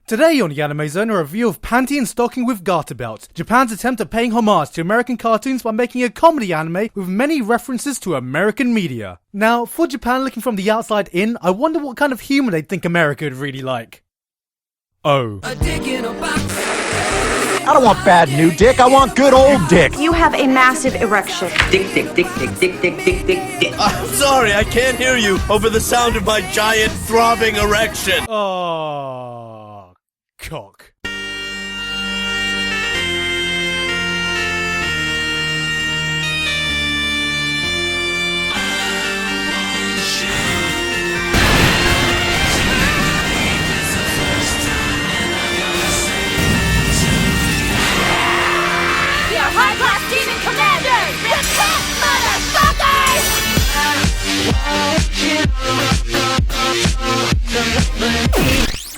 Today on the Anime Zone, a review of Panty and Stocking with Garterbelt, Japan's attempt at paying homage to American cartoons by making a comedy anime with many references to American media. Now, for Japan looking from the outside in, I wonder what kind of humor they'd think America would really like. Oh. I don't want bad new dick, I want good old dick. You have a massive erection. Dick. I'm sorry, I can't hear you over the sound of my giant throbbing erection. Oh, cock. High-class demon commanders! Report, motherfuckers!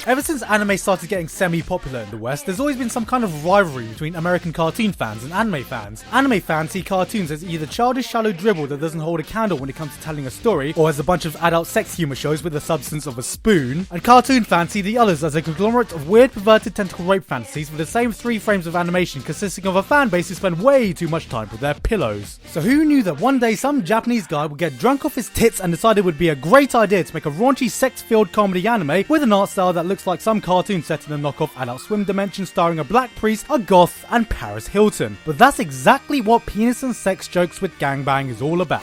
Ever since anime started getting semi-popular in the West, there's always been some kind of rivalry between American cartoon fans and anime fans. Anime fans see cartoons as either childish shallow dribble that doesn't hold a candle when it comes to telling a story, or as a bunch of adult sex humor shows with the substance of a spoon, and cartoon fans see the others as a conglomerate of weird perverted tentacle rape fantasies with the same 3 frames of animation consisting of a fan base who spend way too much time with their pillows. So who knew that one day some Japanese guy would get drunk off his tits and decide it would be a great idea to make a raunchy sex-filled comedy anime with an art style that looks like some cartoon set in a knockoff Adult Swim dimension starring a black priest, a goth, and Paris Hilton. But that's exactly what penis and sex jokes with gangbang is all about.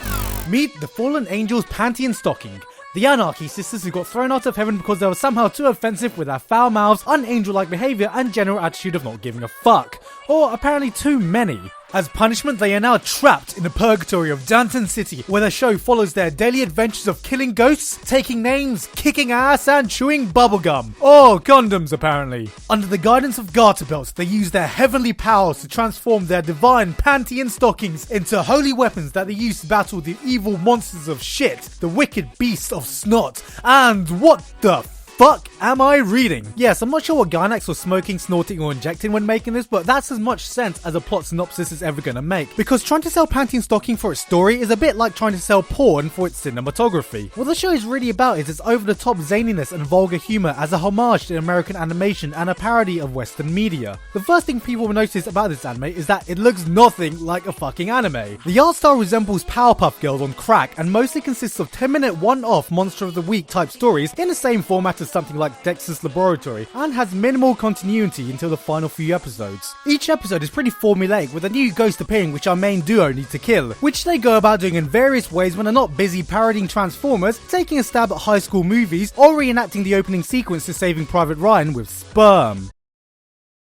Meet the fallen angels Panty and Stocking, the Anarchy sisters who got thrown out of heaven because they were somehow too offensive with their foul mouths, unangel-like behaviour, and general attitude of not giving a fuck. Or apparently too many. As punishment, they are now trapped in the purgatory of Danton City, where the show follows their daily adventures of killing ghosts, taking names, kicking ass, and chewing bubblegum. Or condoms, apparently. Under the guidance of Garterbelt, they use their heavenly powers to transform their divine Panty and Stockings into holy weapons that they use to battle the evil monsters of shit, the wicked beasts of snot, and what the fuck am I reading? Yes, I'm not sure what Gainax was smoking, snorting, or injecting when making this, but that's as much sense as a plot synopsis is ever gonna make. Because trying to sell Panty and Stocking for its story is a bit like trying to sell porn for its cinematography. What the show is really about is its over-the-top zaniness and vulgar humour as a homage to American animation and a parody of Western media. The first thing people will notice about this anime is that it looks nothing like a fucking anime. The art style resembles Powerpuff Girls on crack and mostly consists of 10-minute one-off Monster of the Week type stories in the same format as something like Dexter's Laboratory, and has minimal continuity until the final few episodes. Each episode is pretty formulaic, with a new ghost appearing which our main duo need to kill, which they go about doing in various ways when they're not busy parodying Transformers, taking a stab at high school movies, or reenacting the opening sequence to Saving Private Ryan with sperm.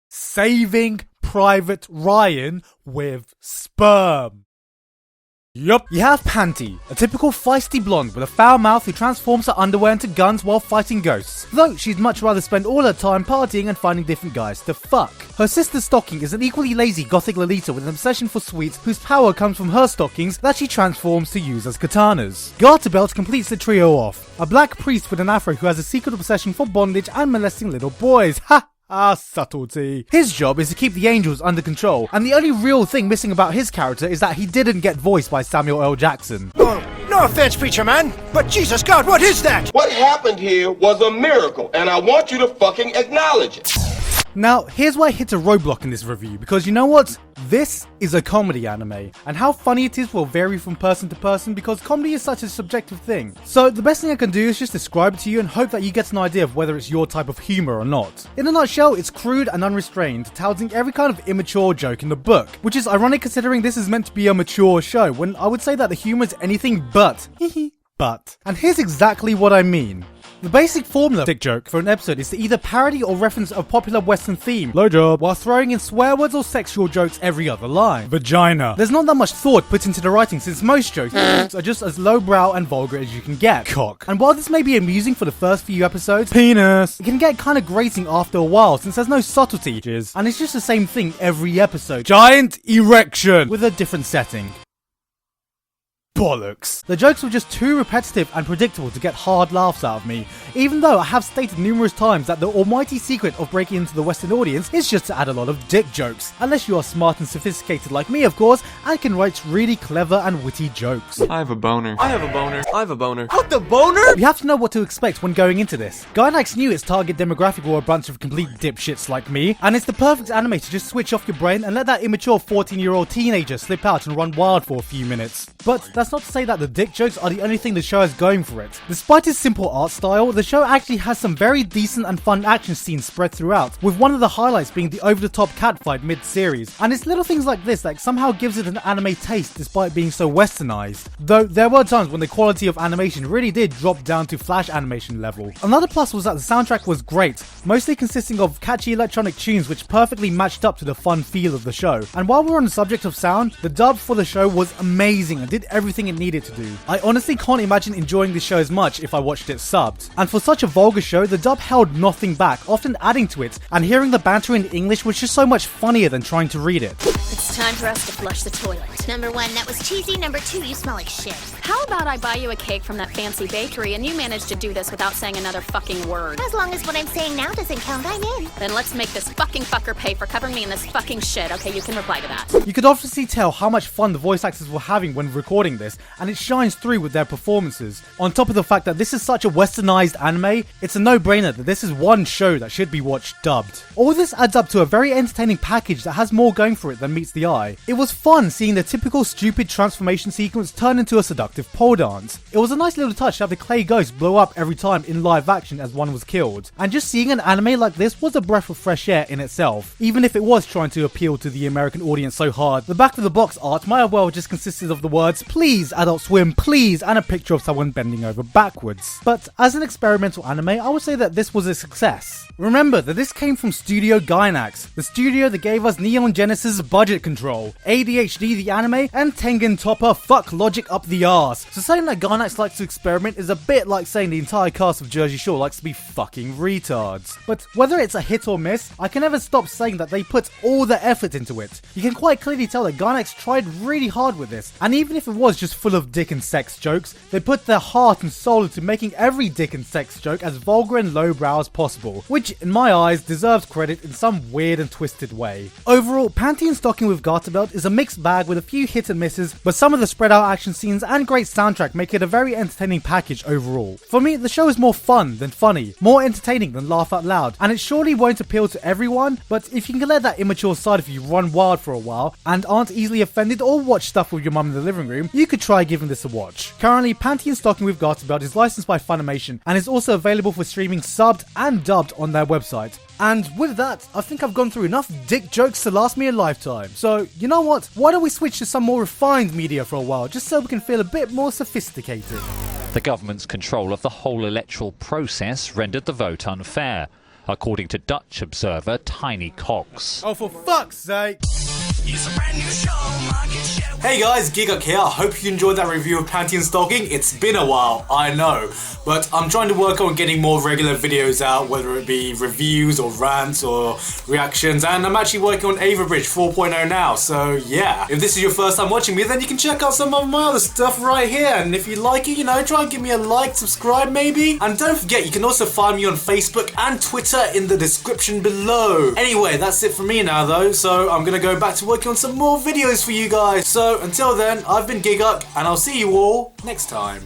Saving Private Ryan with sperm. Yup, you have Panty, a typical feisty blonde with a foul mouth who transforms her underwear into guns while fighting ghosts, though she'd much rather spend all her time partying and finding different guys to fuck. Her sister Stocking is an equally lazy gothic Lolita with an obsession for sweets whose power comes from her stockings that she transforms to use as katanas. Garterbelt completes the trio off, a black priest with an afro who has a secret obsession for bondage and molesting little boys. Ha! Ah, subtlety. His job is to keep the angels under control, and the only real thing missing about his character is that he didn't get voiced by Samuel L. Jackson. Oh, no offense, preacher man, but Jesus God, what is that? What happened here was a miracle, and I want you to fucking acknowledge it. Now, here's why I hit a roadblock in this review, because you know what? This is a comedy anime, and how funny it is will vary from person to person because comedy is such a subjective thing. So the best thing I can do is just describe it to you and hope that you get an idea of whether it's your type of humour or not. In a nutshell, it's crude and unrestrained, touting every kind of immature joke in the book, which is ironic considering this is meant to be a mature show, when I would say that the humour is anything but. But. And here's exactly what I mean. The basic formula dick joke for an episode is to either parody or reference a popular Western theme, blowjob, while throwing in swear words or sexual jokes every other line. Vagina. There's not that much thought put into the writing since most jokes are just as lowbrow and vulgar as you can get. Cock. And while this may be amusing for the first few episodes, penis, it can get kinda grating after a while since there's no subtlety, and it's just the same thing every episode. Giant erection with a different setting. bollocks. The jokes were just too repetitive and predictable to get hard laughs out of me, even though I have stated numerous times that the almighty secret of breaking into the Western audience is just to add a lot of dick jokes, unless you are smart and sophisticated like me of course, and can write really clever and witty jokes. I have a boner. I have a boner. I have a boner. What the boner? You have to know what to expect when going into this. Gainax knew its target demographic were a bunch of complete dipshits like me, and it's the perfect anime to just switch off your brain and let that immature 14-year-old teenager slip out and run wild for a few minutes. But that's not to say that the dick jokes are the only thing the show has going for it. Despite its simple art style, the show actually has some very decent and fun action scenes spread throughout, with one of the highlights being the over-the-top catfight mid-series, and it's little things like this that somehow gives it an anime taste despite being so westernized. Though there were times when the quality of animation really did drop down to flash animation level. Another plus was that the soundtrack was great, mostly consisting of catchy electronic tunes which perfectly matched up to the fun feel of the show. And while we're on the subject of sound, the dub for the show was amazing and did everything it needed to do. I honestly can't imagine enjoying this show as much if I watched it subbed. And for such a vulgar show, the dub held nothing back, often adding to it, and hearing the banter in English was just so much funnier than trying to read it. It's time for us to flush the toilet. Number 1, that was cheesy. Number 2, you smell like shit. How about I buy you a cake from that fancy bakery and you manage to do this without saying another fucking word? As long as what I'm saying now doesn't count, I'm in. Then let's make this fucking fucker pay for covering me in this fucking shit. Okay, you can reply to that. You could obviously tell how much fun the voice actors were having when recording this, and it shines through with their performances. On top of the fact that this is such a westernized anime, it's a no-brainer that this is one show that should be watched dubbed. All this adds up to a very entertaining package that has more going for it than meets the eye. It was fun seeing the typical stupid transformation sequence turn into a seductive pole dance. It was a nice little touch to have the clay ghost blow up every time in live action as one was killed. And just seeing an anime like this was a breath of fresh air in itself. Even if it was trying to appeal to the American audience so hard, the back of the box art might have well just consisted of the words "Please Adult Swim, please" and a picture of someone bending over backwards. But as an experimental anime, I would say that this was a success. Remember that this came from Studio Gainax, the studio that gave us Neon Genesis Budget Control, ADHD the anime, and Tengen Topper Fuck Logic Up the Arse. So saying that Gainax likes to experiment is a bit like saying the entire cast of Jersey Shore likes to be fucking retards. But whether it's a hit or miss, I can never stop saying that they put all the effort into it. You can quite clearly tell that Gainax tried really hard with this, and even if it was just full of dick and sex jokes, they put their heart and soul into making every dick and sex joke as vulgar and lowbrow as possible, which in my eyes deserves credit in some weird and twisted way. Overall, Panty and Stocking with Garterbelt is a mixed bag with a few hit and misses, but some of the spread out action scenes and great soundtrack make it a very entertaining package overall. For me, the show is more fun than funny, more entertaining than laugh out loud, and it surely won't appeal to everyone, but if you can let that immature side of you run wild for a while and aren't easily offended or watch stuff with your mum in the living room, you could try giving this a watch. Currently, Panty and Stocking with Garterbelt is licensed by Funimation and is also available for streaming subbed and dubbed on their website. And with that, I think I've gone through enough dick jokes to last me a lifetime. So, you know what? Why don't we switch to some more refined media for a while, just so we can feel a bit more sophisticated. The government's control of the whole electoral process rendered the vote unfair, according to Dutch observer Tiny Cox. Oh, for fuck's sake! Hey guys, Gigguk here. I hope you enjoyed that review of Panty and Stocking. It's been a while, I know, but I'm trying to work on getting more regular videos out, whether it be reviews or rants or reactions, and I'm actually working on Averbridge 4.0 now, so yeah. If this is your first time watching me, then you can check out some of my other stuff right here, and if you like it, you know, try and give me a like, subscribe maybe, and don't forget you can also find me on Facebook and Twitter in the description below. Anyway, that's it for me now though, so I'm gonna go back to working on some more videos for you guys. So until then, I've been Gigguk, and I'll see you all next time.